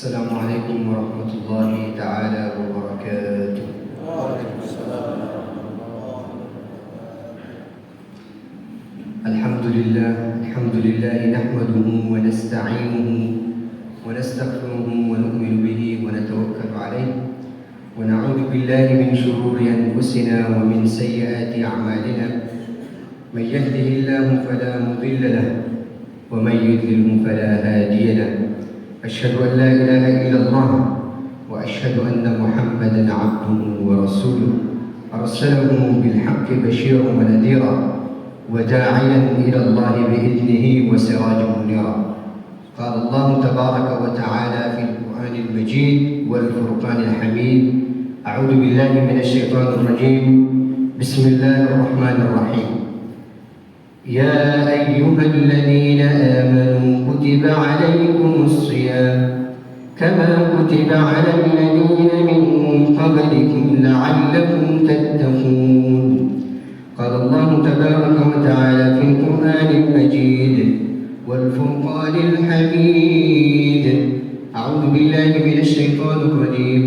Assalamualaikum warahmatullahi taala wabarakatuh. Waalaikumsalam. Alhamdulillah nahmaduhu wa nasta'inuhu wa nastaghfiruhu wa nu'minu bihi wa natawakkalu alayhi wa na'udzu billahi min shururi anfusina wa min sayyiati a'malina. Man yahdihillahu fala mudilla lahu wa man yudlilhu fala hadiya lahu. أشهد أن لا إله إلا الله وأشهد أن محمدا عبده ورسوله أرسله بالحق بشيرا ونذيرا وداعيا إلى الله بإذنه وسراجا منيرا. قال الله تبارك وتعالى في القرآن المجيد والفرقان الحميد: أعوذ بالله من الشيطان الرجيم. بسم الله الرحمن الرحيم. يا أيها الذين آمنوا كتب عليكم الصيام كما كتب على الذين من قبلكم لعلكم تتقون. قال الله تبارك وتعالى في القرآن المجيد والفرقان الحميد: أعوذ بالله من الشيطان الرجيم.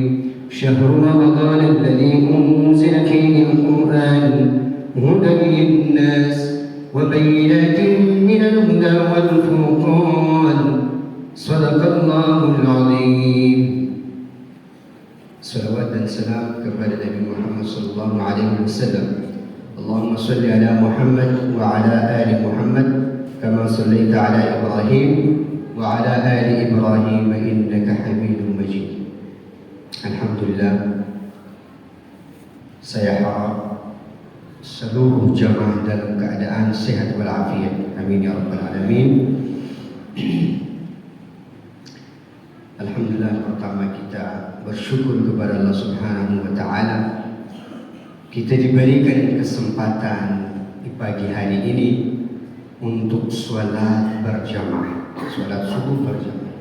شهر رمضان الذي أنزل فيه القرآن هدى للناس وبينات من الهدى والفرقان. صدق الله العظيم. Salawat dan salam kepada Nabi Muhammad sallallahu alaihi wasallam. Allahumma salli ala Muhammad wa ala ali Muhammad kama sallaita ala Ibrahim wa ala ali Ibrahim innaka Hamidum Majid. Alhamdulillah, saya harap seluruh jamaah dalam keadaan sehat walafiat. Amin ya rabbal alamin. Alhamdulillah, pertama kita bersyukur kepada Allah Subhanahu wa taala. Kita diberikan kesempatan di pagi hari ini untuk salat berjamaah, salat subuh berjamaah.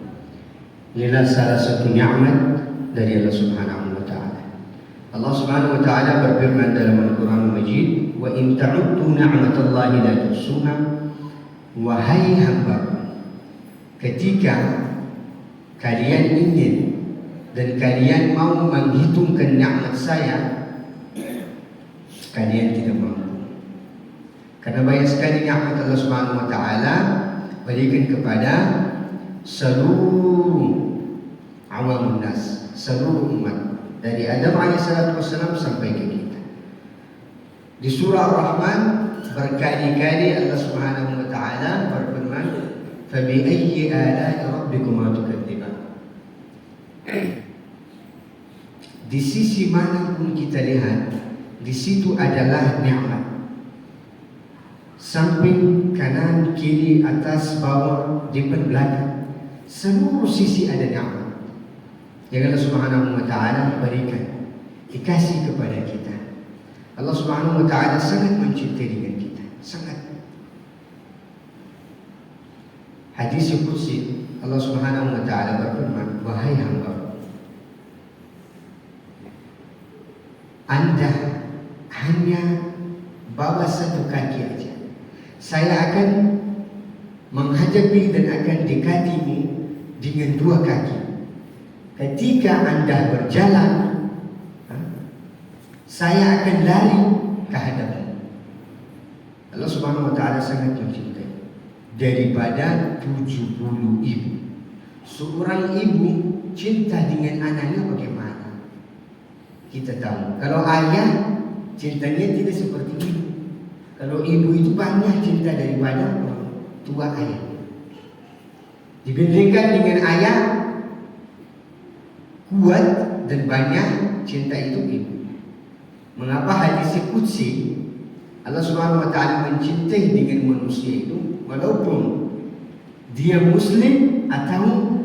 Inilah salah satu nikmat dari Allah Subhanahu wa taala. Allah Subhanahu wa taala berfirman dalam Al-Qur'an Al-Majid: "Wa in ta'uddu ni'matallahi la tuhsuha." Wahai hamba, ketika kalian ingin dan kalian mau menghitungkan nikmat saya, kalian tidak mampu. Karena banyak sekali nikmat Allah Subhanahu wa taala berikan kepada seluruh awamun nas, seluruh umat, dari Adam alaihissalatu wassalam sampai ke kita. Di surah Ar-Rahman berkali-kali Allah Subhanahu wa taala berfirman: "Fa bi ayyi ala'i rabbikuma tukadziban." Di sisi mana pun kita lihat, di situ adalah nikmat. Samping, kanan, kiri, atas, bawah, depan, belakang, seluruh sisi ada nikmat yang Allah Subhanahu wa taala berikan, dikasih kepada kita. Allah Subhanahu wa taala sangat mencintai dengan kita, sangat. Hadis qudsi, Allah Subhanahu wa taala berfirman: "Wahai hamba, Anda hanya bawa satu kaki aja, saya akan menghadapi dan akan dekatimu dengan dua kaki. Ketika Anda berjalan, saya akan lari ke hadapanmu." Allah Subhanahu wa taala sangat mencintai. Daripada 70 ibu, seorang ibu cinta dengan anaknya bagaimana? Kita tahu, kalau ayah cintanya tidak seperti ibu. Kalau ibu itu banyak cinta daripada tua ayah. Dibandingkan dengan ayah, kuat dan banyak cinta itu ibu. Mengapa hadis qudsi Allah Subhanahu wa taala mencintai dengan manusia itu walaupun dia muslim atau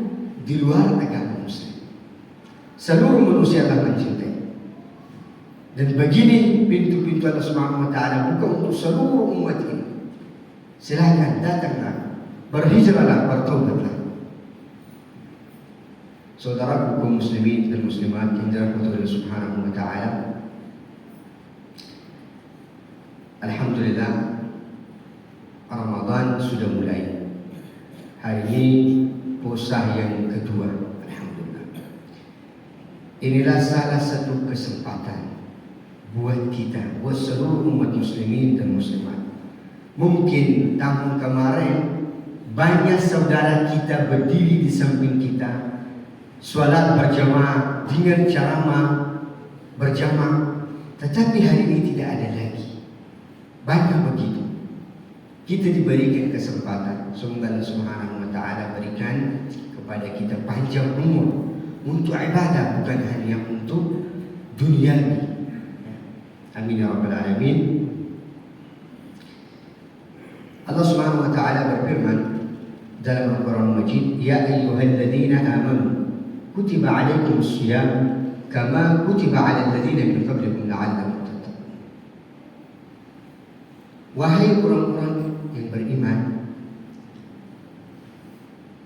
di luar agama muslim. Seluruh manusia Allah mencintai. Dan begini pintu-pintu Allah Subhanahu wa taala buka untuk seluruh umat ini. Silakan datanglah, berhijrahlah, bertaubatlah. Saudara kaum muslimin dan muslimat yang dirahmati Allah Subhanahu wa taala, alhamdulillah, Ramadan sudah mulai. Hari ini puasa yang kedua, alhamdulillah. inilah salah satu kesempatan buat kita, buat seluruh umat muslimin dan muslimat. Mungkin tahun kemarin banyak saudara kita berdiri di samping kita, salat berjamaah dengan ceramah berjamaah, tetapi hari ini tidak ada lagi. Banyak begitu. Kita diberikan kesempatan, semoga Allah Subhanahu wa taala berikan kepada kita panjang umur untuk ibadah, bukan hanya untuk dunia ini. Amin ya rabbal alamin. Allah Subhanahu wa taala berfirman dalam Al-Quran Majid, ya ayyuhalladzina amanu kutiba alaikumus shiyam kama kutiba alal ladzina min qablikum la'allakum tattaqun. Wahai orang-orang yang beriman,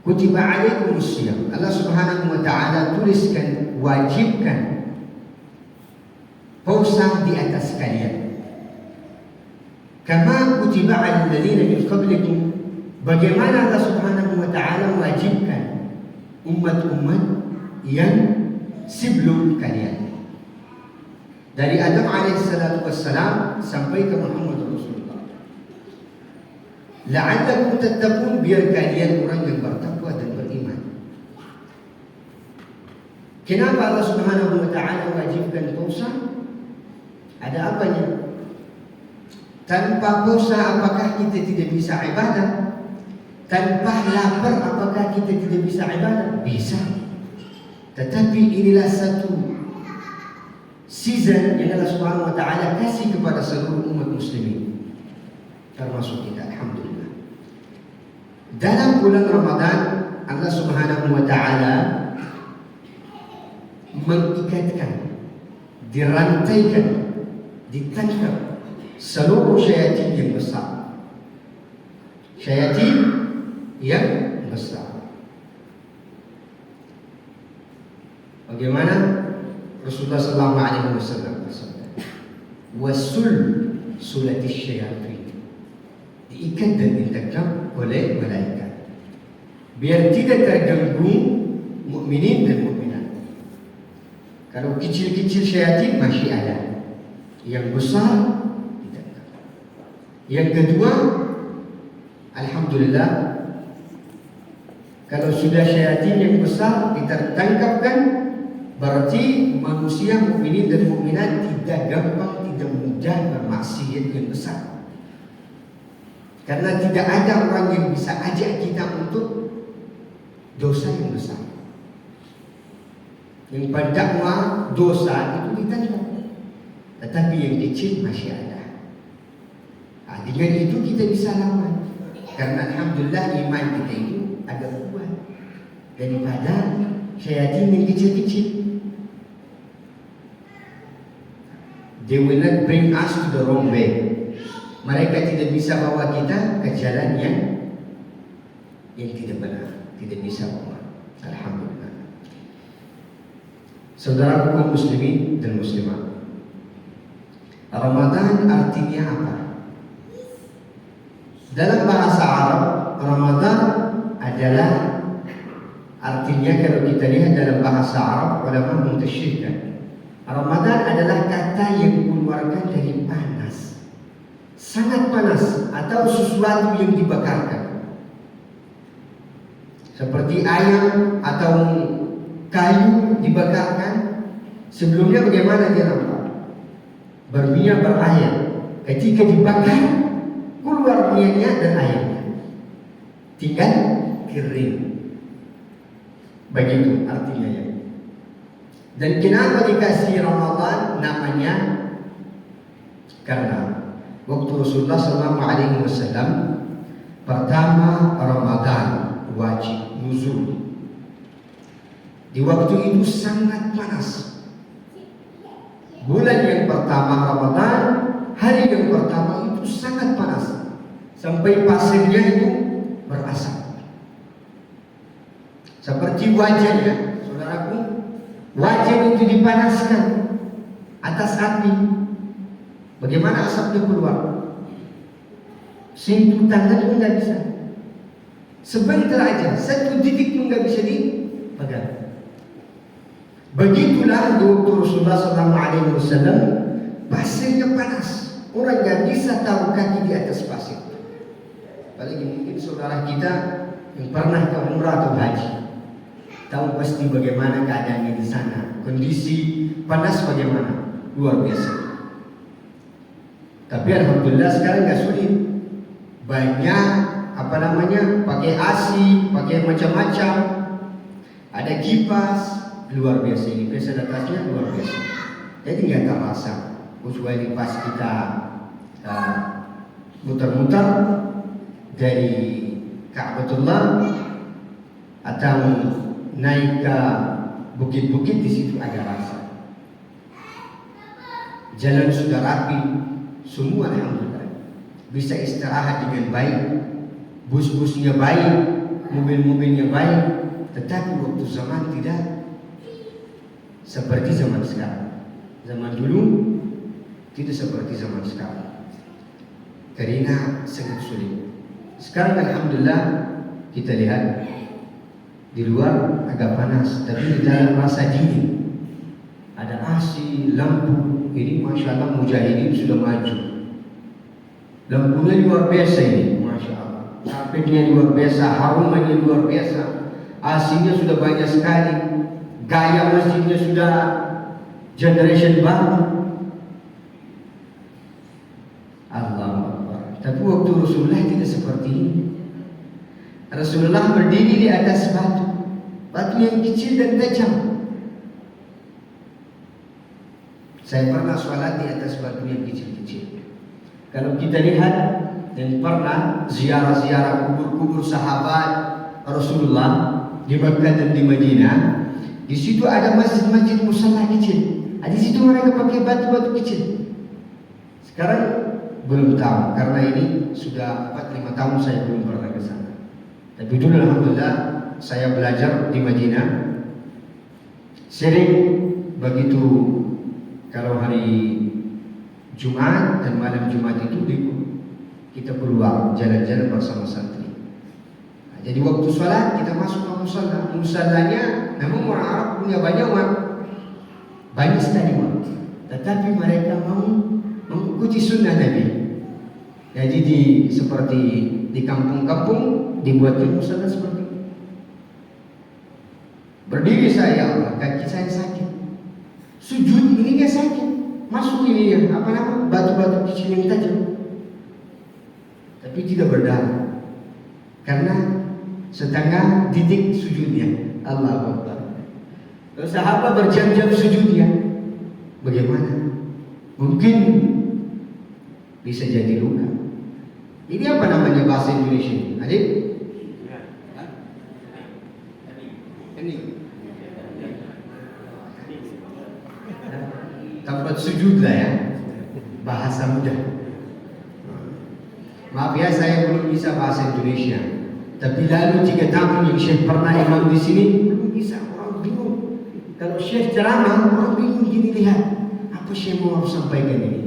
kutiba alaikumus shiyam, Allah Subhanahu wa taala tuliskan, wajibkan puasa di atas kalian. Kama kutiba alal ladzina min qablikum, bagaimana Allah Subhanahu wa taala wajibkan umat-umat yang sebelum kalian, dari Adam alaihissalatu wassalam sampai ke Muhammad Rasulullah. La'allakum tattaqun, biar kalian orang yang bertakwa dan beriman. Kenapa Allah Subhanahu wa taala wajibkan puasa? Ada apanya? Tanpa puasa apakah kita tidak bisa ibadah? Tanpa lapar apakah kita tidak bisa ibadah? Bisa. Tetapi inilah satu season yang Allah Subhanahu wa taala kasih kepada seluruh umat muslimin, termasuk kita, alhamdulillah. Dalam bulan Ramadan Allah Subhanahu wa taala mengikatkan, dirantaikan, ditangkap seluruh syaitan yang besar. Syaitan yang besar. Bagaimana Rasulullah sallallahu alaihi wasallam bersabda, "Wasul sulatis syayatin." Diikat dan ditangkap oleh malaikat biar tidak terganggu mukminin dan mukminat. Kalau kecil-kecil syaitan masih ada, yang besar ditangkap. Yang kedua, alhamdulillah, kalau sudah syaitan yang besar kita tangkapkan, berarti manusia mukminin dan mukminat tidak gampang, tidak mudah bermaksiat yang besar. Karena tidak ada orang yang bisa ajak kita untuk dosa yang besar. Yang pendakwa dosa itu ditangkap, tetapi yang kecil masih ada. Dengan itu kita bisa lawan. Karena alhamdulillah iman kita itu agak kuat daripada syaitan yang kecil-kecil. They will not bring us to the wrong way. Mereka tidak bisa bawa kita ke jalan yang tidak benar, tidak bisa bawa. Alhamdulillah. Saudara kaum muslimin dan muslimat, Ramadan artinya apa? Dalam bahasa Arab, Ramadan adalah, artinya kalau kita lihat dalam bahasa Arab, ulama mentasyrihkan, Ramadan adalah kata yang mengeluarkan dari panas, sangat panas, atau sesuatu yang dibakarkan, seperti ayam atau kayu dibakarkan. Sebelumnya bagaimana dia nampak? Berminyak, berair. Ketika dibakar, keluar minyaknya dan airnya, tinggal kering. Begitu artinya ya. Dan kenapa dikasih Ramadan namanya? Karena waktu Rasulullah SAW pertama Ramadan wajib nuzul, di waktu itu sangat panas. Bulan yang pertama Ramadan, hari yang pertama itu sangat panas, sampai pasirnya itu berasap. Seperti wajahnya, saudaraku, wajah itu dipanaskan atas api. Bagaimana asapnya keluar? Sentuh tangan pun tidak bisa. Sebentar aja, satu titik pun tidak bisa dipegang. Begitulah di waktu Rasulullah SAW, pasirnya panas, orang nggak bisa taruh kaki di atas pasir. Apalagi mungkin saudara kita yang pernah ke umrah atau haji tahu pasti bagaimana keadaannya di sana. Kondisi panas bagaimana, luar biasa. Tapi alhamdulillah sekarang nggak sulit. Banyak pakai AC, pakai macam-macam. Ada kipas, luar biasa. Ini fasilitasnya luar biasa. Jadi nggak terasa. Kecuali pas kita muter-muter dari Ka'batullah atau naik ke bukit-bukit, di situ ada rasa. Jalan sudah rapi, semua alhamdulillah. Bisa istirahat dengan baik, bus-busnya baik, mobil-mobilnya baik. Tetapi waktu zaman tidak seperti zaman sekarang. Zaman dulu tidak seperti zaman sekarang, karena sangat sulit. Sekarang alhamdulillah kita lihat di luar agak panas, tapi di dalam rasa dingin. Ada AC, lampu. Ini masya Allah mujahidin sudah maju. Lampunya luar biasa ini, masya Allah. Carpetnya luar biasa, harumannya luar biasa. AC-nya sudah banyak sekali. Gaya masjidnya sudah generation baru. Allahu Akbar. Tapi waktu Rasulullah tidak seperti ini. Rasulullah berdiri di atas batu yang kecil dan tajam. Saya pernah sholat di atas batu yang kecil-kecil. Kalau kita lihat dan pernah ziarah-ziarah kubur-kubur sahabat Rasulullah di Makkah dan di Madinah, di situ ada masjid-masjid musalla kecil. Di situ mereka pakai batu-batu kecil. Sekarang belum tahu, karena ini sudah 4-5 tahun saya belum pernah ke sana. Tapi dulu alhamdulillah saya belajar di Madinah. Sering begitu kalau hari Jumat dan malam Jumat itu kita keluar jalan-jalan bersama santri. Jadi waktu sholat kita masuk ke musalla. Musallanya memang orang Arab punya banyak uang, banyak sekali uang. Tetapi mereka mau mengikuti sunnah Nabi. Jadi seperti di kampung-kampung dibuatkan musalla seperti itu. Berdiri saya, kaki saya sakit. Sujud ini nggak sakit. Masuk ini ya, batu-batu kecil yang tajam. Tapi tidak berdarah. Karena setengah titik sujudnya. Allahu Akbar. Kalau sahabat berjam-jam sujudnya, bagaimana? Mungkin bisa jadi luka. Ini apa namanya bahasa Indonesia? Adik? Ini. Tempat sujud lah ya, bahasa mudah. Maaf ya, saya belum bisa bahasa Indonesia. Tapi lalu 3 tahun yang Syekh pernah imam di sini, belum bisa, orang bingung. Kalau Syekh ceramah, orang bingung gini, lihat apa Syekh mau sampaikan ini.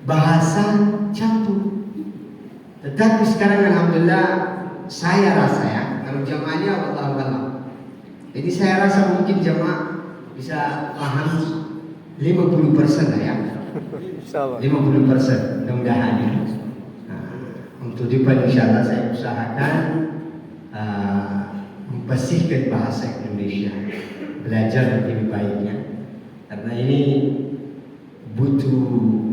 Bahasa campur. Tetapi sekarang alhamdulillah saya rasa ya, kalau jamaahnya wallahu a'lam. Jadi saya rasa mungkin jamaah bisa paham 50% lah ya. 50% mudah-mudahan ya. Untuk depan insyaAllah saya usahakan memfasihkan bahasa Indonesia, belajar lebih baiknya. Karena ini butuh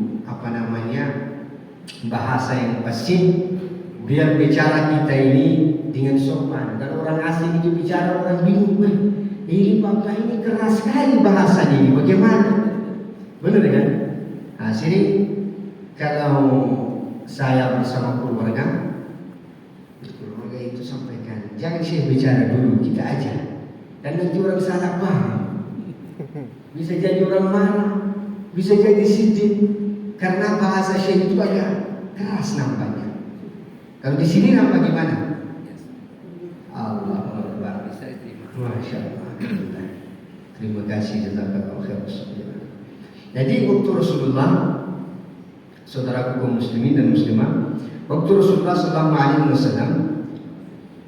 bahasa yang fasih, biar bicara kita ini dengan sopan. Kalau orang asing itu bicara, orang bingung, ini bapak ini keras sekali bahasanya ini, bagaimana? Benar kan? Nah, sini kalau saya bersama keluarga itu sampaikan, jangan saya bicara dulu, kita aja. Dan nanti orang salah paham, bisa jadi orang marah, bisa jadi sedih, karena bahasa Syekh itu agak keras nampaknya. Kalau di sini nampak gimana? Allahu Akbar. Masya Allah. Terima kasih jazakallahu khairan. Jadi waktu Rasulullah, saudaraku kaum muslimin dan muslimah, waktu Rasulullah SAW,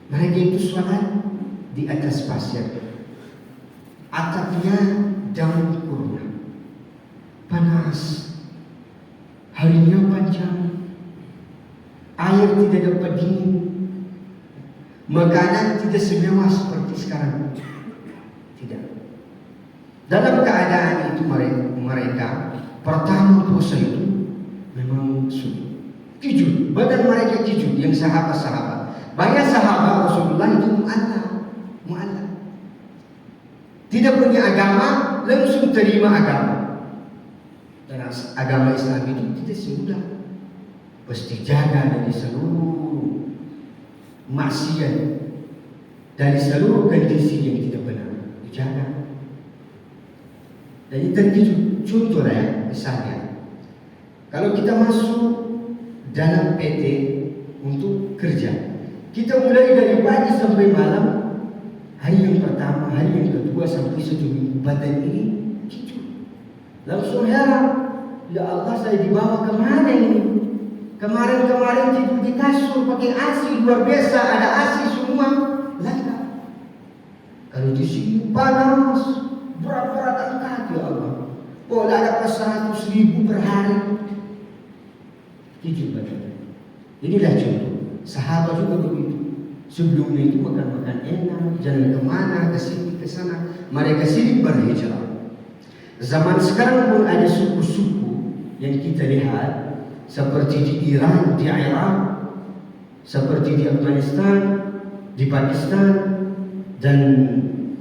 mereka itu sholat di atas pasir. Atapnya daun kurma. Panas, harinya panjang, air tidak dapat dingin, makanan tidak semewah seperti sekarang. Tidak. Dalam keadaan itu mereka pertama puasa itu memang sulit. Jujur, badan mereka jujur, yang sahabat-sahabat. Banyak sahabat Rasulullah itu mu'alaf. Tidak punya agama, langsung terima agama. Dan agama Islam itu tidak semudah. Pasti jaga dari seluruh maksiat, dari seluruh kondisi yang tidak benar. Dijaga. Dan itu contoh ya, misalnya. Kalau kita masuk dalam PT untuk kerja, kita mulai dari pagi sampai malam. Hari yang pertama, hari yang kedua sampai 1 minggu, badan ini gitu. Langsung heran, ya Allah, saya dibawa kemana ini? Kemarin tidur di kasur pakai AC luar biasa, ada AC semua, lengkap. Kalau di sini panas, berat-berat angkat, ya Allah. Boleh dapat 100.000 per hari. Jujur badan. Inilah contoh. Sahabat juga begitu. Sebelumnya itu makan enak, jalan kemana, ke sini, ke sana. Mereka sini berhijrah. Zaman sekarang pun ada suku-suku yang kita lihat, seperti di Iran, di Irak, seperti di Afghanistan, di Pakistan, dan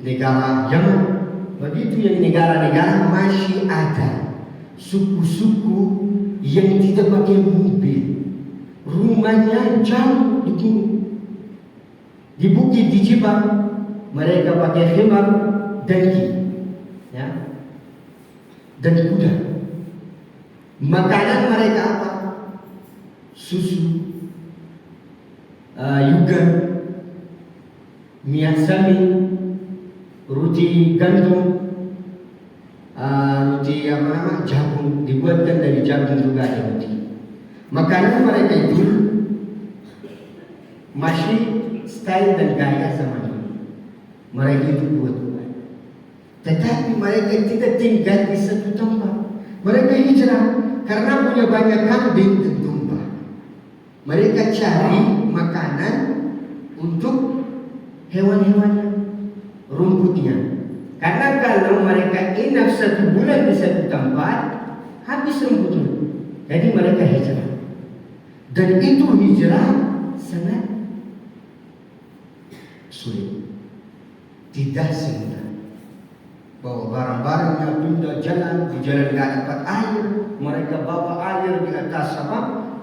negara Yaman. Begitu yang negara-negara masih ada suku-suku yang tidak pakai mobil, rumahnya jauh di gunung. Di bukit, di Jepang, mereka pakai khimar dan ya, dan kuda. Makanan mereka apa? Susu, yogurt, minyak samin, roti gandum, roti jagung, dibuatkan dari jagung juga ada roti. Makanan mereka itu masih style dan gaya zaman dulu. Mereka itu buat. Tetapi mereka tidak tinggal di satu tempat. Mereka hijrah karena punya banyak kambing dan domba. Mereka cari makanan untuk hewan-hewannya, rumputnya. Karena kalau mereka inap 1 bulan di satu tempat, habis rumputnya. Jadi mereka hijrah. Dan itu hijrah sangat sulit. Tidak semudah. Bawa barang-barangnya, pindah jalan, di jalan tidak dapat air, mereka bawa air di atas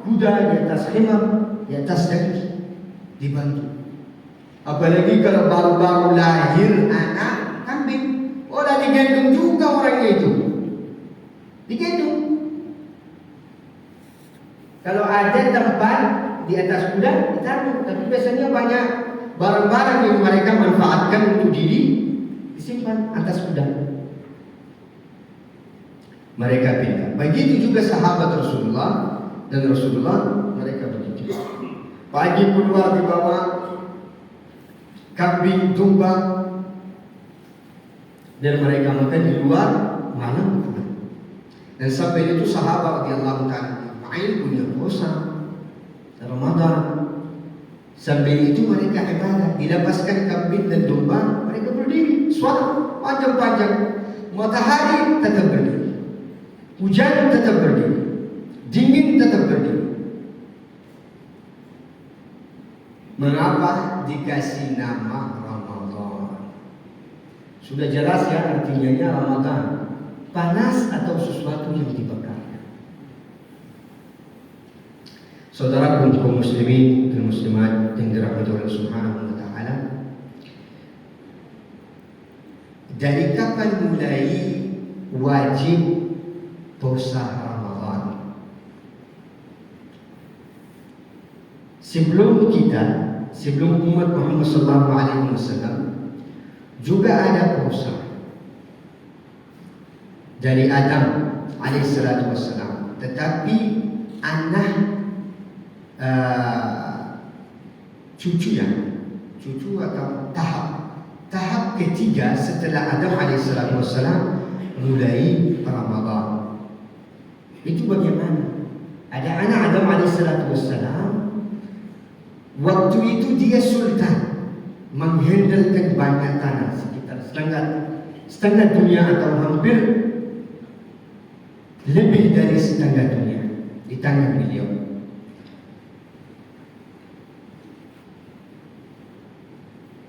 kuda, di atas khimar, di atas daki, dibantu. Apalagi kalau baru-baru lahir anak kambing, udah digendong juga orangnya itu, digendong. Kalau ada tempat di atas kuda, ditaruh. Tapi biasanya banyak barang-barang yang mereka manfaatkan untuk diri disimpan atas kuda. Mereka pindah. Begitu juga sahabat Rasulullah dan Rasulullah mereka begitu. Pagi keluar dibawa kambing, domba, dan mereka makan di luar, malam pulang. Dan sampai itu sahabat radhiyallahu ta'ala punya puasa Ramadan. Sampai itu mereka ibadah, dilepaskan kambing dan domba, mereka berdiri, sholat panjang-panjang. Matahari tetap berdiri, hujan tetap berdiri, dingin tetap berdiri. Mengapa dikasih nama Ramadan? Sudah jelas ya artinya Ramadan, panas atau sesuatu yang dibakar. Saudara kaum muslimin dan muslimat yang dirahmati Allah Subhanahu wa taala, dari kapan mulai wajib puasa Ramadan? Sebelum umat Muhammad sallallahu alaihi wasallam juga ada puasa. Dari Adam alaihi salatu wassalam, tetapi anak cucu atau tahap ketiga setelah Adam alaihissalam mulai Ramadan. Itu bagaimana? Ada anak Adam alaihissalatu wassalam. Waktu itu dia sultan, menghandlekan banyak tanah sekitar setengah dunia atau hampir lebih dari setengah dunia di tangan beliau.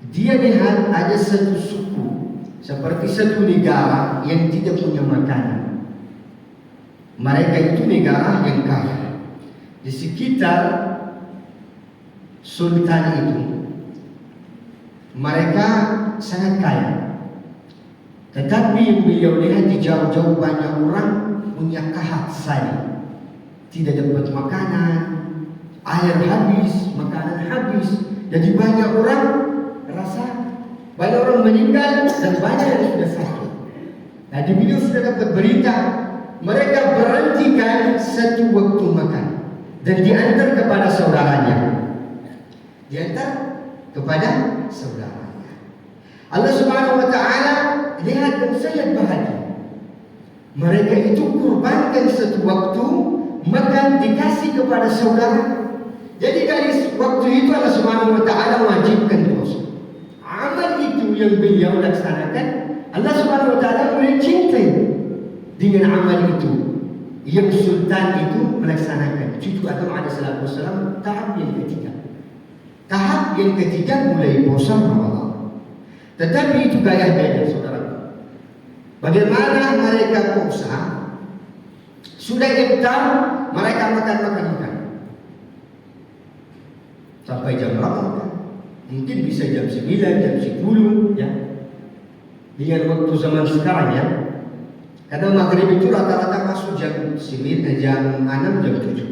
Dia lihat ada satu suku seperti satu negara yang tidak punya makanan. Mereka itu negara yang kaya. Di sekitar sultan itu mereka sangat kaya. Tetapi yang beliau lihat di jauh-jauh banyak orang punya kahak saling, tidak dapat makanan, air habis, makanan habis. Jadi banyak orang meninggal dan banyak yang sudah sakit. Jadi beliau sudah dapat berita, mereka berhentikan satu waktu makan dan diantar kepada saudaranya. Allah Subhanahu wa taala lihat dan sangat bahagia. Mereka itu kurbankan satu waktu makan dikasih kepada saudara. Jadi dari waktu itu Allah Subhanahu wa taala wajibkan puasa. Amal itu yang beliau laksanakan, Allah Subhanahu wa taala mulai cinta dengan amal itu yang sultan itu melaksanakan. Cucu Adam alaihissalatu wassalam tahap yang ketiga. Tahap yang ketiga mulai puasa Ramadan. Tetapi itu gaya beda, saudara. Bagaimana mereka puasa? Sudah iftar, mereka makan. Sampai jam berapa makan? Mungkin bisa jam 9, jam 10, ya. Dengan waktu zaman sekarang, ya. Karena maghrib itu rata-rata masuk jam 9, jam 6, jam 7.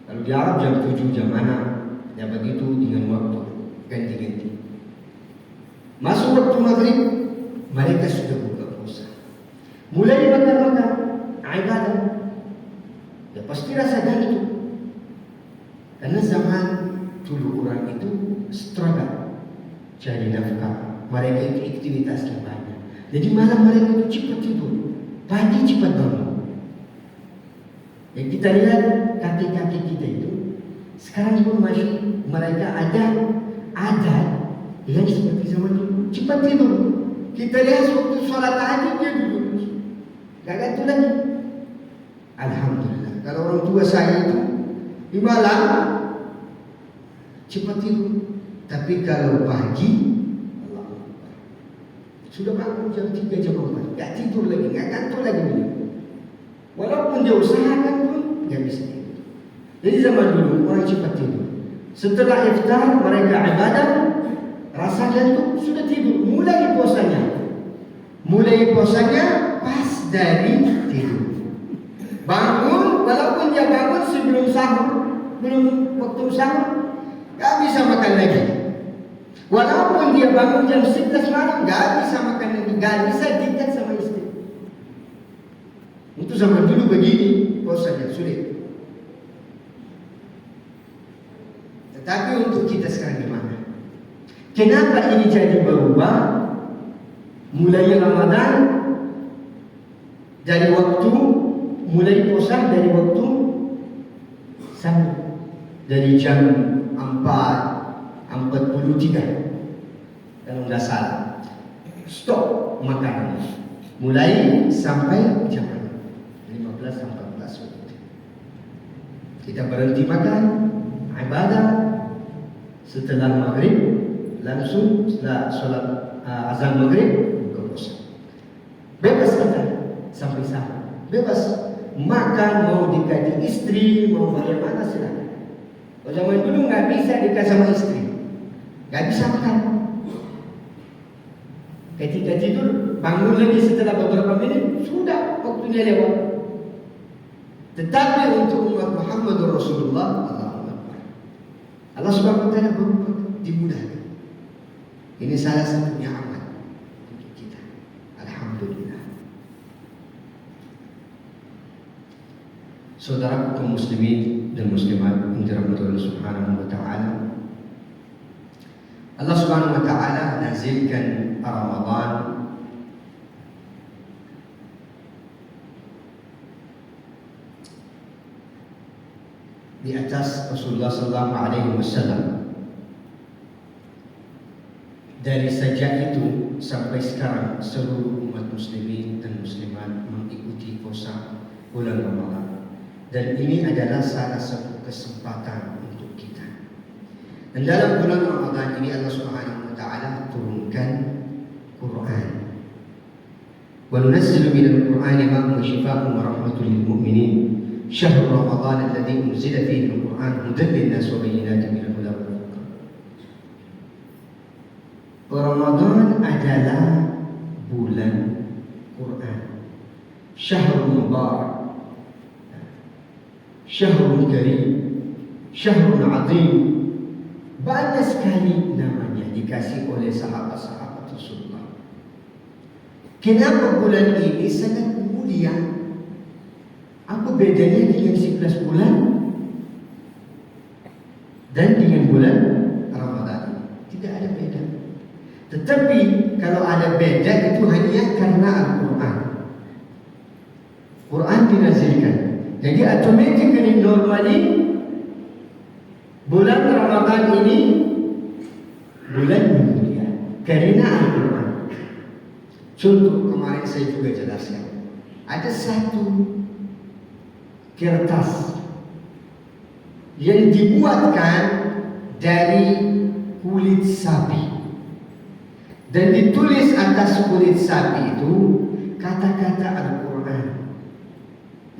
Kalau di Arab jam 7, jam 6. Ya begitu dengan waktu ganti-ganti. Masuk waktu maghrib, mereka sudah buka puasa. Mulai makan, ibadah. Ya pasti rasa gantung. Karena zaman dulu orang itu struggle cari nafkah. Mereka itu aktivitasnya banyak. Jadi malam mereka itu cepat tidur, pagi cepat bangun. Yang kita lihat kaki-kaki kita itu sekarang pun masih mereka ada yang seperti zaman dulu cepat tidur. Kita lihat waktu sholat tahajud dia dulu gak gantung lagi. Alhamdulillah. Kalau orang tua saya itu di malam cepat tidur. Tapi kalau pagi sudah bangun jam 3, jam 4, gak tidur lagi, gak gantung lagi. Walaupun dia usahakan pun gak bisa tidur. Jadi zaman dulu orang cepat tidur. Setelah iftar mereka ibadah, rasa gantung sudah tidur. Mulai puasanya pas dari tidur. Bangun, walaupun dia bangun sebelum sahur, belum waktu sahur, gak bisa makan lagi. Walaupun dia bangun jam 11 malam, gak bisa makan lagi, gak bisa dekat sama istri. Untuk zaman dulu begini, puasanya sulit. Tetapi untuk kita sekarang gimana? Kenapa ini jadi berubah? Mulai Ramadan dari waktu mulai puasa dari waktu sahur, dari jam 4:43 kalau nggak salah, stop makanan mulai sampai jam 15 sampai 14 waktu. Kita berhenti makan, ibadah. Setelah maghrib langsung setelah sholat azan maghrib buka puasa. Bebas kita sampai sahur, bebas makan, mau dikasih istri, mau bagaimana silakan. Kalau zaman dulu nggak bisa dikasih sama istri, nggak bisa makan. Ketika tidur, bangun lagi setelah beberapa menit, sudah waktunya lewat. Tetapi untuk umat Muhammad Rasulullah, Allah Subhanahu wa taala dimudahkan. Ini salah satunya amal untuk kita. Alhamdulillah. Saudara kaum muslimin dan muslimat yang dirahmati Allah Subhanahu wa taala, Allah Subhanahu wa taala nazilkan Ramadan di atas Rasulullah SAW. Dari sejak itu sampai sekarang seluruh umat muslimin dan muslimat mengikuti puasa bulan Ramadan. Dan ini adalah salah satu kesempatan untuk kita. Dan dalam bulan Ramadan ini Allah Subhanahu wa taala turunkan Quran. Wa nunazzilu minal Qur'ani ma huwa shifaa'un wa rahmatun lil mu'minin. Syahrul Ramadan alladzi unzila fihi al-Qur'an hudan lin-nas wa bayyinatin minal huda wal furqan. Ramadan adalah bulan Quran. Syahrul Mubarak, Syahrul Karim, Syahrul Azim. Banyak sekali namanya dikasih oleh sahabat-sahabat Rasulullah. Kenapa bulan ini sangat mulia? Apa bedanya dengan 11 bulan dan dengan bulan Ramadan? Tidak ada beda. Tetapi kalau ada beda itu hanya karena Al-Quran. Quran dinazilkan. Jadi automatically normally bulan Ramadan ini bulan mulia karena Al-Quran. Contoh kemarin saya juga jelaskan. Ada satu kertas yang dibuatkan dari kulit sapi. Dan ditulis atas kulit sapi itu kata-kata Al-Quran.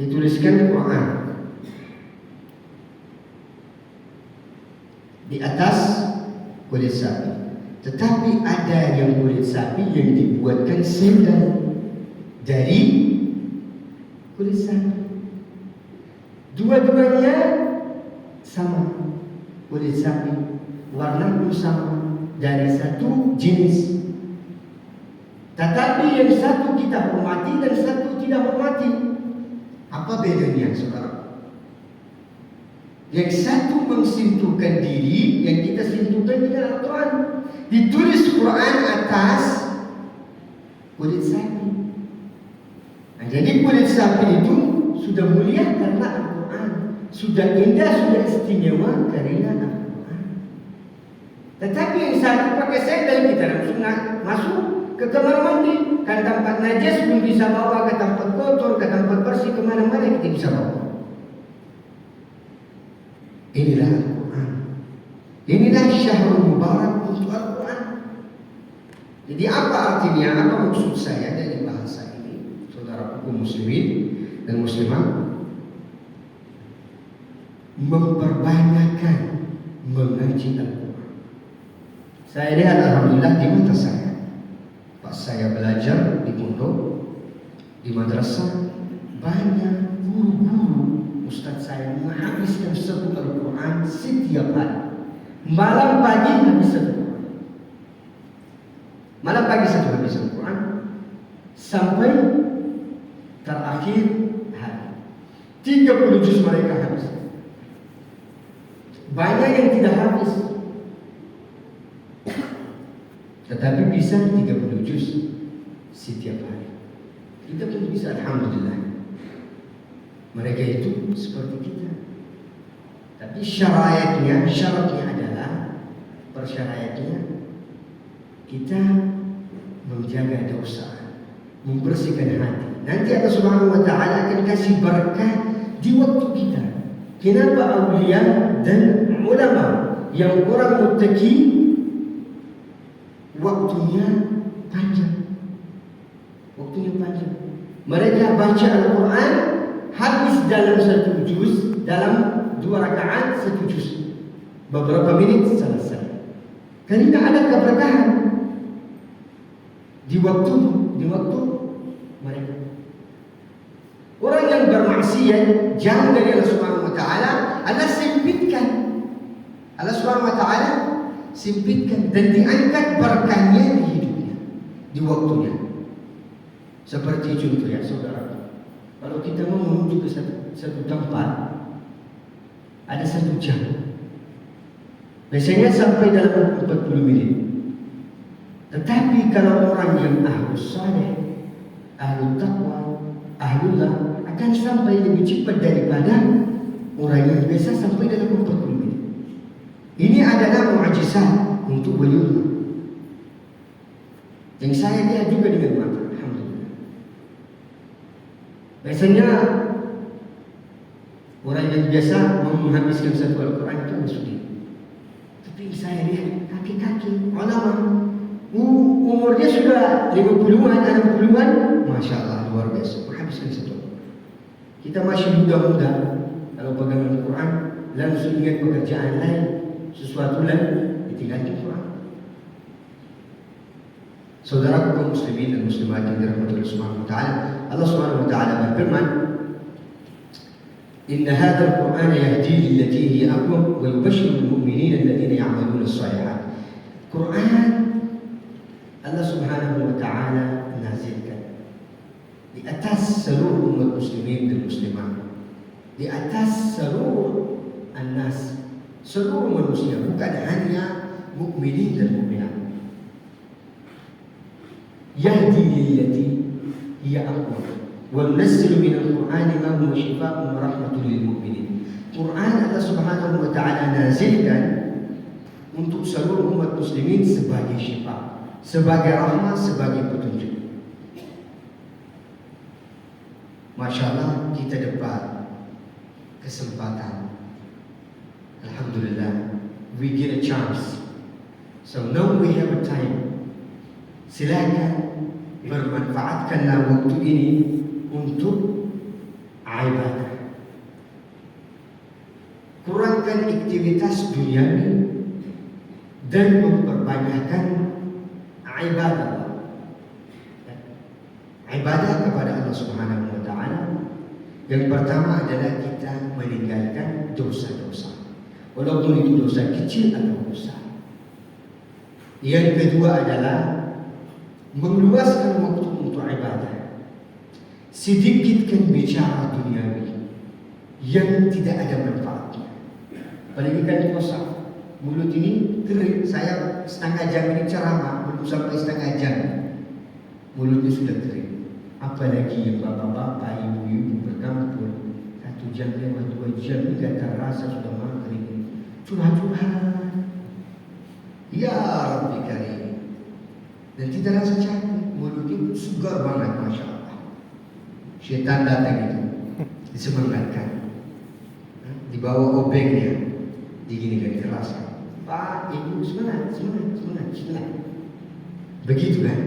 Dituliskan Quran di atas kulit sapi. Tetapi ada yang kulit sapi yang dibuatkan sendal dari kulit sapi. Dua-duanya sama, kulit sapi, warna pun sama, dari satu jenis. Tetapi yang satu kita hormati dan satu tidak hormati. Apa bedanya, saudara? Yang satu mensentuhkan diri, yang kita sentuhkan dengan Al-Quran. Ditulis Quran atas kulit sapi. Nah, jadi kulit sapi itu sudah mulia karena Al-Quran, sudah indah, sudah istimewa karena Al-Quran. Tetapi yang satu pakai sandal, kita langsung masuk ke kamar mandi. Kan tempat najis pun bisa bawa, ke tempat kotor, ke tempat bersih, kemana-mana kita bisa bawa. Inilah Al-Quran. Inilah Syahrul Mubarak untuk Al-Quran. Jadi apa artinya, apa maksud saya dari bahasa ini, saudara hukum muslimin dan muslimah? Memperbanyakkan mengaji Al-Quran. Saya lihat alhamdulillah di mata saya, pas saya belajar di pondok, di madrasah, banyak guru-guru ustaz saya menghabiskan satu Al-Quran setiap hari. Malam pagi habis satu Quran. Malam pagi satu habis Al-Quran sampai terakhir hari. 30 juz mereka habis. Banyak yang tidak habis. Tetapi bisa 30 juz setiap hari. Kita pun bisa, alhamdulillah. Mereka itu seperti kita. Tapi syaratnya adalah, persyaratnya kita menjaga dosa, membersihkan hati. Nanti Allah Subhanahu wa taala akan kasih berkah di waktu kita. Kenapa aulia dan ulama yang orang muttaqi waktunya panjang? Waktunya panjang. Mereka baca Al-Quran habis dalam satu juz, dalam 2 rakaat 1 juz. Beberapa menit selesai. Karena ada keberkahan di waktu mereka. Orang yang bermaksiat jauh dari Allah Subhanahu wa taala, Allah sempitkan. Allah Subhanahu wa taala sempitkan dan diangkat berkahnya di hidupnya, di waktunya. Seperti contoh ya, saudara. Kalau kita mau menuju ke satu tempat, ada 1 jam. Biasanya sampai dalam 40 menit. Tetapi kalau orang yang ahlus saleh, ahlul taqwa, ahlullah akan sampai lebih cepat daripada orang yang biasa sampai dalam 40 menit. Ini adalah mukjizat untuk beliau. Yang saya lihat juga dengan mata. Alhamdulillah. Biasanya orang yang biasa menghabiskan satu Al-Quran itu sulit. Tapi saya lihat kaki-kaki ulama, umurnya sudah 50-an, 60-an, Masya Allah, luar biasa, menghabiskan satu. Kita masih muda-muda, kalau pegang Al-Quran, langsung ingat pekerjaan lain, sesuatu lain, ditinggalkan Quran. Saudara kaum muslimin dan muslimat yang dirahmati Allah Subhanahu wa taala, Allah Subhanahu wa taala berfirman, "Inna hadzal Qur'ana yahdi lillati hiya aqwam wa yubashshiru al-mu'minina alladhina ya'maluna as-shalihat." Quran Allah Subhanahu wa taala nazilkan di atas seluruh umat muslimin dan muslimat, di atas seluruh an-nas, seluruh manusia, bukan hanya mukminin dan mukminat. Yahdi lillati hiya aqwam wa nunazzilu minal Qur'ani ma huwa shifaa'un wa rahmatun lil mu'minin. Quran Allah Subhanahu wa taala nazilkan untuk seluruh umat muslimin sebagai syifa, sebagai rahmat, sebagai petunjuk. Masya Allah, kita dapat kesempatan. Alhamdulillah, we get a chance. So now we have a time. Silakan bermanfaatkanlah waktu ini untuk ibadah. Kurangkan aktivitas duniawi dan memperbanyakkan ibadah. Ibadah kepada Allah Subhanahu wa taala. Yang pertama adalah kita meninggalkan dosa-dosa, walaupun itu dosa kecil atau besar. Yang kedua adalah meluaskan waktu untuk ibadah. Sedikitkan bicara duniawi yang tidak ada manfaatnya. Apalagi kan puasa, mulut ini kering. Saya setengah jam ini ceramah, belum sampai setengah jam, mulutnya sudah kering. Apalagi yang bapak-bapak, ibu-ibu berkampung, 1 jam lewat 2 jam ini gak terasa sudah maghrib. Curhat-curhat. Ya Rabbi Karim. Dan tidak rasa capek, mulut itu segar banget, Masya Allah. Syaitan datang itu, disemangatkan, dibawa obengnya, diginikan kerasa. Pak, ibu semangat. Begitu kan?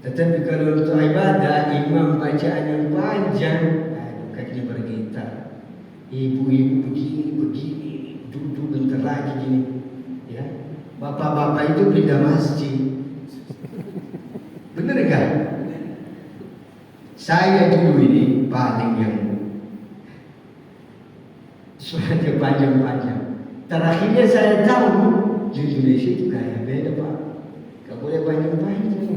Tetapi kalau untuk ibadah, imam bacaan yang panjang, kakinya bergetar. Ibu-ibu begini, duduk bentar lagi gini. Ya, bapak-bapak itu pindah masjid. Bener enggak? Saya dulu ini paling yang suratnya panjang-panjang. Terakhirnya saya tahu di Indonesia itu kayak beda, Pak. Gak boleh panjang-panjang.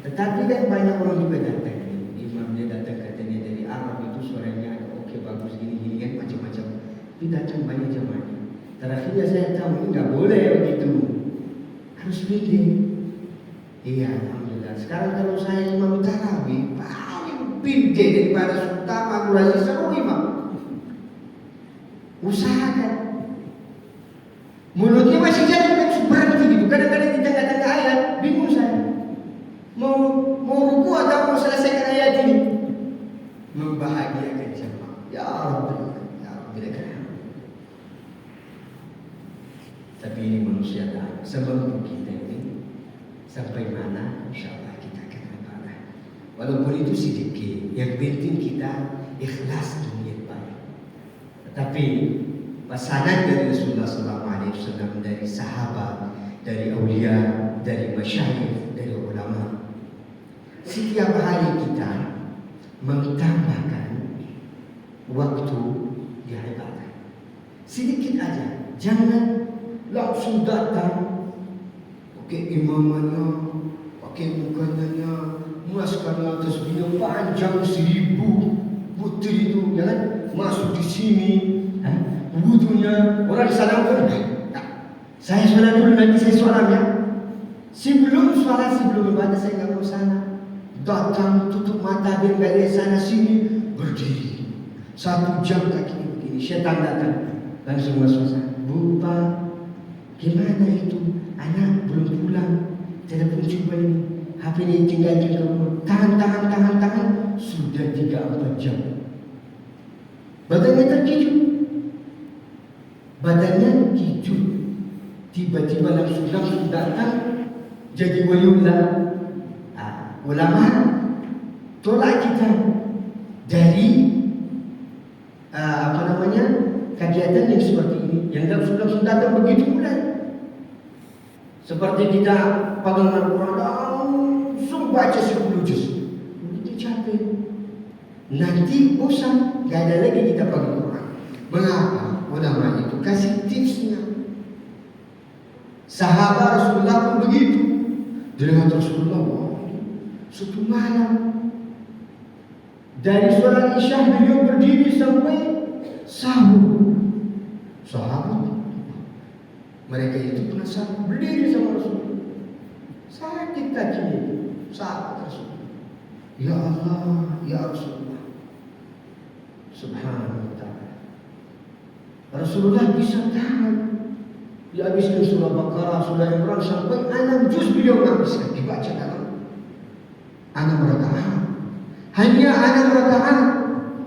Tetapi kan banyak orang juga datang. Imamnya datang katanya dari Arab, itu suaranya agak oke, bagus, gini-gini kan, macam-macam. Tapi datang banyak jamaahnya. Terakhirnya saya tahu ini gak boleh begitu. Harus pilih. Iya, alhamdulillah. Sekarang kalau saya imam tarawih, paling pilih daripada Sultan Abdul Aziz seluruh imam. Usahakan. Mulutnya masih jadi berhenti gitu. Kadang-kadang di tengah-tengah ayat, bingung saya. Mau ruku atau mau selesaikan ayat ini? Membahagiakan jemaah. Ya Rabbi, tapi ini manusia tak. Sebab kita ini sampai mana, insya Allah kita akan ibadah. Walaupun itu sedikit, yang penting kita ikhlas dan niat baik. Tetapi pesanan dari Rasulullah SAW, dari sahabat, dari awliya, dari masyayikh, dari ulama, setiap hari kita mentambahkan waktu di ibadah. Sedikit aja, jangan langsung datang pakai imamannya, pakai mukanya, masukkan tasbihnya panjang 1000 putri itu, ya kan? Masuk di sini, wudunya orang disalamkan. Saya sholat dulu, nanti saya sholat ya. Sebelum sholat, sebelum ibadah saya nggak mau sana. Datang tutup mata biar nggak lihat sana sini, berdiri. 1 jam kakinya begini. Syaitan datang, langsung waswasa. Bu, Pak, gimana itu? Anak belum pulang, telepon coba ini, HP ini tinggalkan ke rumah. Tahan. Sudah 3-4 jam. Badannya terkejut. Tiba-tiba langsung datang jadi waliullah. Ulama tolak kita dari kegiatan yang seperti ini, yang langsung datang begitu mulai. Seperti kita pegang Al-Quran langsung baca 10 juz. Kita capek. Nanti bosan, gak ada lagi kita pegang Quran. Mengapa? Ulama itu kasih tipsnya. Sahabat Rasulullah pun begitu. Dengan Rasulullah, suatu malam dari sholat Isya beliau berdiri sampai sahur. Sahabat mereka itu penasaran, berdiri sama Rasulullah. Sakit kakinya, sahabat Rasulullah. Ya Allah, ya Rasulullah, subhanahu wa ta'ala. Rasulullah bisa tahan. Dihabiskan surah Baqarah, surah Imran sampai 6 juz beliau habiskan, dibaca dalam 6 rakaat. Hanya 6 rakaat.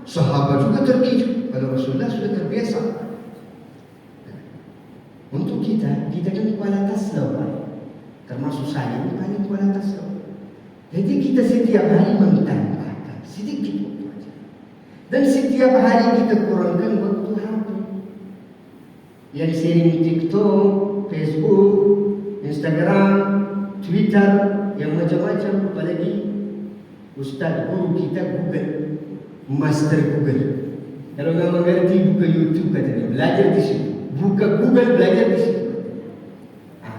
Sahabat juga terkejut. Kalau Rasulullah sudah terbiasa. Untuk kita kan kepala tasawuf, termasuk saya paling kepala tasawuf. Jadi kita setiap hari mentambahkan sedikit waktu aja. Dan setiap hari kita kurangkan waktu HP. Yang sering TikTok, Facebook, Instagram, Twitter, yang macam-macam. Apalagi Ustaz guru kita Google, Master Google. Kalau nggak mengerti buka YouTube katanya, belajar di situ. Buka Google, belajar di situ.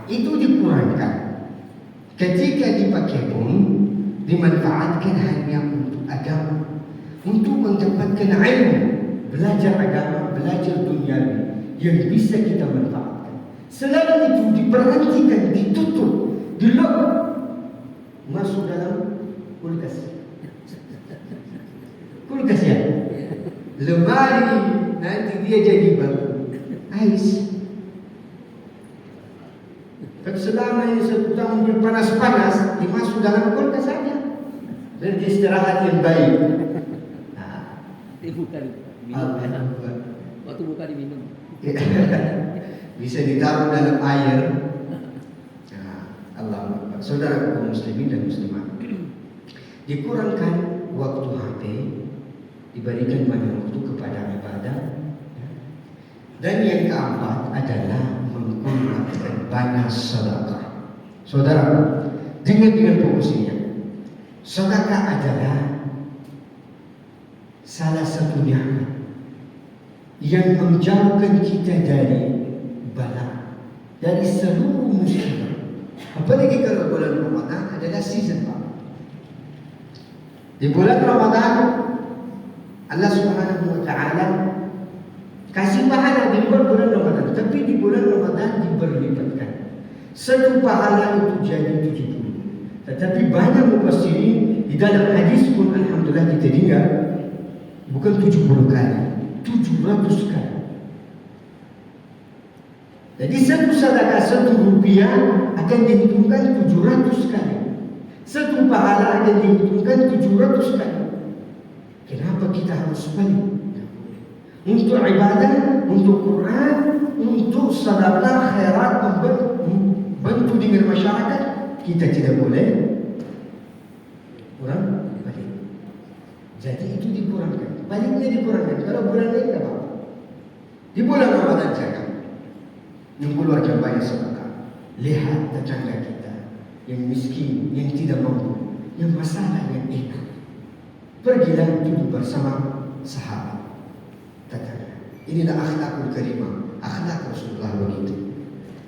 Itu dikurangkan. Ketika dipakai pun dimanfaatkan hanya untuk agama, untuk mendapatkan ilmu, belajar agama, belajar duniawi yang bisa kita manfaatkan. Selain itu diperhentikan, ditutup, di-lock, masuk dalam kulkas. Kulkas ya, lemari, nanti dia jadi baru ais. Kan selama ini 1 tahun dia panas-panas, dimasuk dalam kulkas saja. Dan istirahat yang baik. Bukan minum. Waktu buka diminum. Bisa ditaruh dalam air. Allah Akbar. Saudara kaum muslimin dan muslimat, dikurangkan waktu HP, diberikan banyak waktu kepada ibadah. Dan yang keempat adalah mengkurangkan banyak sedekah. Saudara, dengan fungsinya, sedekah adalah salah satu nikmat yang menjauhkan kita dari bala, dari seluruh musibah. Apalagi kalau bulan Ramadan adalah season Pak. Di bulan Ramadan Allah Subhanahu wa ta'ala kasih pahala di luar bulan Ramadan, tapi di bulan Ramadan diberlipatkan. Satu pahala itu jadi 70. Tetapi banyak mufassirin di dalam hadis pun alhamdulillah kita dengar bukan 70 kali, 700 kali. Jadi satu sedekah 1 rupiah akan dihitungkan 700 kali. Satu pahala akan dihitungkan 700 kali. Kenapa kita harus balik? Untuk ibadah, untuk Quran, untuk sedekah, khairat, membantu dengan masyarakat, kita tidak boleh kurang balik. Jadi itu dikurangkan. Baliknya dikurangkan. Kalau bulan lain tidak apa-apa. Di bulan Ramadan jangan mengeluarkan banyak sedekah. Lihat tetangga kita yang miskin, yang tidak mampu, yang masalah yang enak. Pergilah duduk bersama sahabat tetangga. Inilah akhlakul karimah, akhlak Rasulullah begitu.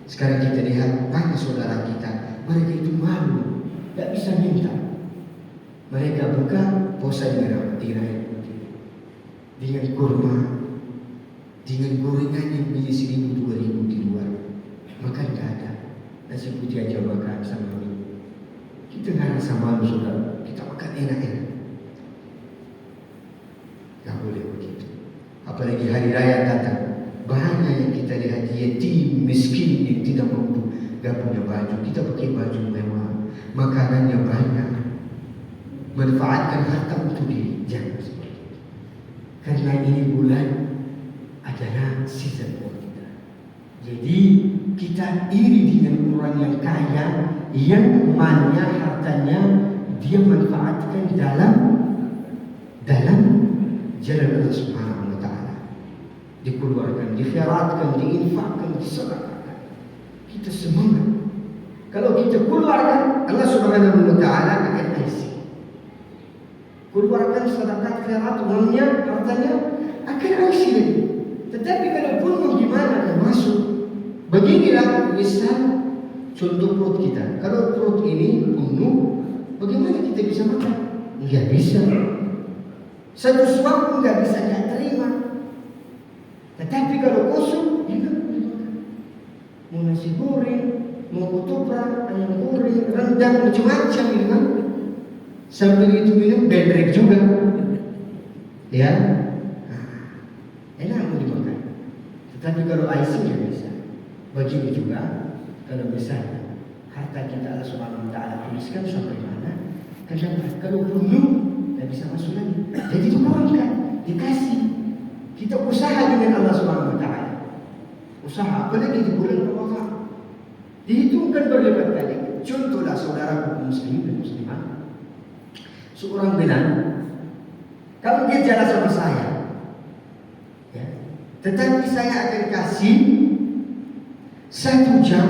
Sekarang kita lihat banyak saudara kita, mereka itu malu, tidak bisa minta. Mereka buka puasa dengan tirai putih, dengan kurma, dengan gorengan yang beli 1.000 2.000 di luar. Makan tidak ada, nasi putih aja makan sama mie. Kita nggak rasa malu saudara, kita makan enak-enak. seperti hari raya datang, banyak yang kita lihat yatim, miskin yang tidak mampu, gak punya baju. Kita pakai baju mewah, makanannya banyak, manfaatkan harta untuk diri. Jangan seperti itu. Karena ini bulan adalah season buat kita. Jadi kita iri dengan orang yang kaya, yang mana hartanya dia manfaatkan dalam jalan Allah Subhanahu wa Ta'ala. Dikeluarkan, dikhiratkan, diinfakkan, disedekahkan. Kita semangat. Kalau kita keluarkan, Allah Subhanahu wa Ta'ala akan kasih. Keluarkan sedekah, khairat, uangnya, hartanya akan kasih lagi. Tetapi kalau pun gimana akan masuk. Beginilah misal contoh perut kita. Kalau perut ini penuh, bagaimana kita bisa makan? Nggak bisa. Satu suap pun nggak bisa nggak terima. Tetapi kalau kosong, kita boleh makan. Mau nasi goreng, mau ketoprak, ayam goreng, rendang, macam-macam gitu kan. Sambil itu minum bendrek juga, ya. Enak mau dimakan. Tetapi kalau icing nggak bisa. Begini juga kalau misalnya harta kita Allah Subhanahu wa Ta'ala tuliskan sampai mana, kalau penuh tidak bisa masuk lagi. Jadi dikurangkan, dikasih. Kita usaha dengan Allah Subhanahu wa Ta'ala. Usaha apalagi di bulan Ramadan. Dihitungkan berlipat kali. Contohlah saudaraku muslim dan muslimah. Seorang bilang, kamu bicara sama saya, ya, tetapi saya akan kasih 1 jam,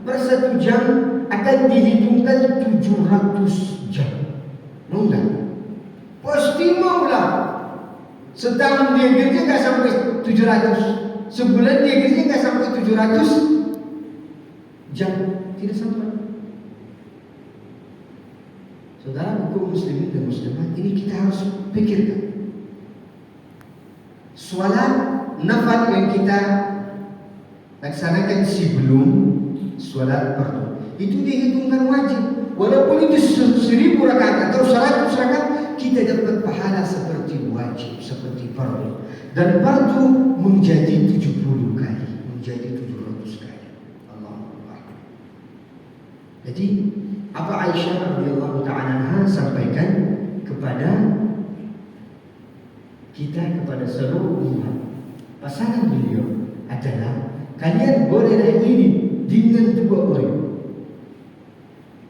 per 1 jam akan dihitungkan 700 jam. Mau enggak? Pasti mau lah. Setahun dia kerja nggak sampai 700, sebulan dia kerja nggak sampai 700 jam, tidak sampai. Saudara hukum muslimin dan muslimat, ini kita harus pikirkan. Salat nafil yang kita laksanakan sebelum salat fardu itu dihitungkan wajib. Walaupun itu 1000 rakaat atau 100 rakaat, kita dapat pahala seperti wajib, seperti fardu. Dan fardu menjadi 70 kali, menjadi 700 kali. Allahu Akbar. Jadi apa Aisyah radhiyallahu ta'ala sampaikan kepada kita, kepada seluruh umat, pasangan beliau adalah kalian bolehlah ini dengan 2 orang.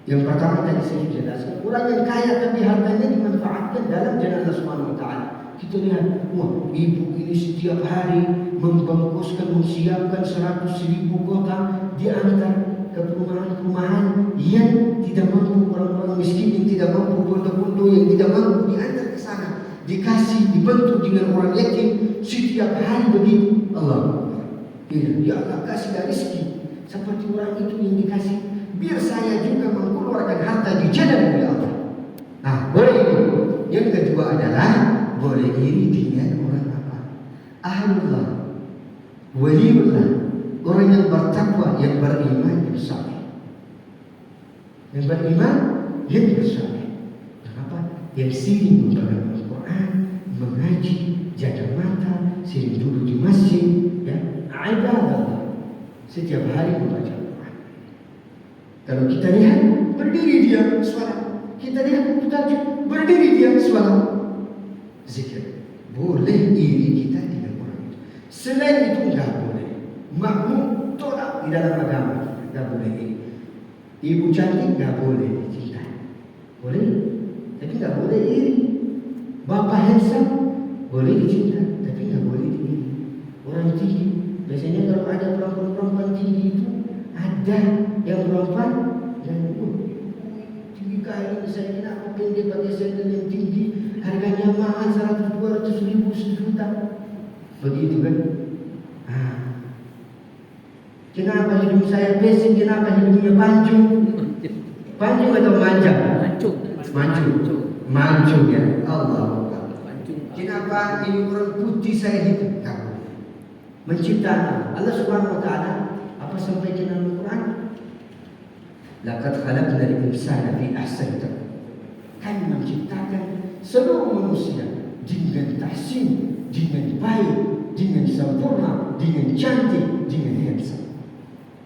Yang pertama tadi saya jelaskan, orang yang kaya tapi hartanya dimanfaatkan dalam jalan Allah Subhanahu wa Ta'ala. Kita lihat, wah, ibu ini setiap hari membangkoskan, menyiapkan 100.000 kota diantar ke perumahan-perumahan yang tidak mampu, orang-orang miskin yang tidak mampu, pondok-pondok yang tidak mampu, diantar ke sana, dikasih, dibantu dengan orang yatim setiap hari begitu. Allah, ya Allah kasih rezeki seperti orang itu yang dikasih, biar saya juga mengeluarkan harta di jalan Allah. Nah, boleh itu. Yang kedua adalah boleh iri dengan orang apa? Ahlullah, waliullah, orang yang bertakwa, yang beriman, yang saleh. Yang beriman, yang bersaleh. Kenapa? Yang sering membaca Al-Quran, mengaji, jaga mata, sering duduk di masjid, ya, ibadah. Setiap hari membaca Al-Quran. Kalau kita lihat, berdiri dia sholat. Kita lihat tahajud, berdiri dia sholat. Zikir. Boleh iri kita dengan orang itu. Selain itu enggak boleh. Makmum tolak di dalam agama kita. Enggak boleh iri. Ibu cantik enggak boleh dicintai. Boleh, tapi enggak boleh iri. Bapak handsome boleh dicintai, tapi enggak boleh diiri. Orang tinggi, biasanya kalau ada perempuan-perempuan tinggi itu, ada yang perempuan dan tinggi kali, saya kira aku pendek pakai sandal yang tinggi, harganya mahal 100-200 ribu, 1 juta. Begitu kan? Kenapa hidung saya pesing? Kenapa hidungnya mancung? Mancung atau manja? Mancung ya. Allah. Kenapa ini orang putih saya hidup? Menciptakan Allah Subhanahu wa Ta'ala apa sampaikan dalam Al-Quran? Laqad khalaqnal insana fi ahsani taqwim. Kami menciptakan seluruh manusia dengan tahsin, dengan baik, dengan sempurna, dengan cantik, dengan handsome.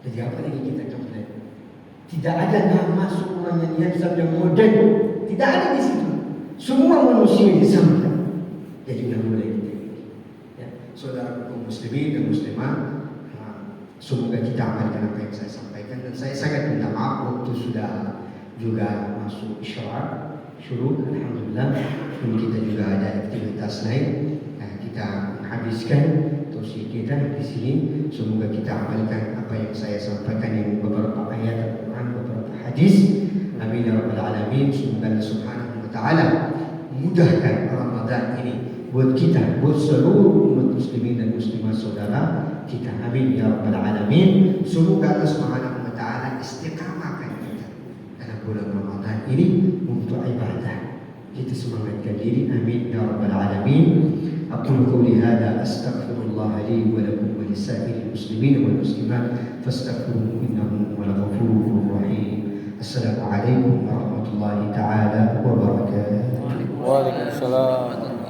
Jadi apa lagi kita komplain? Tidak ada nama seorang yang handsome yang modern. Tidak ada di situ. Semua manusia sama. Jadi nggak boleh kita ini. Ya. Saudara kaum muslimin dan muslimah, semoga kita amalkan apa yang saya sampaikan, dan saya sangat minta maaf waktu sudah juga masuk isyarat syuruk. Alhamdulillah, dan kita juga ada aktivitas lain. Kita menghabiskan tausiah kita di sini. Semoga kita amalkan apa yang saya sampaikan, yang beberapa ayat Al-Quran, beberapa hadis. Amin ya rabbal alamin. Semoga Allah Subhanahu wa taala mudahkan Ramadan ini buat kita, buat seluruh umat muslimin dan muslimah saudara kita. Amin ya rabbal alamin. Semoga Allah Subhanahu wa taala istiqamahkan kita dalam bulan Ramadan ini untuk ibadah. Kita semangatkan diri. Amin ya rabbal alamin. أقول قولي هذا أستغفر الله لي ولكم ولسائر المسلمين والمسلمات فاستغفروه إنه هو الغفور الرحيم. السلام عليكم ورحمة الله تعالى وبركاته. Waalaikumsalam.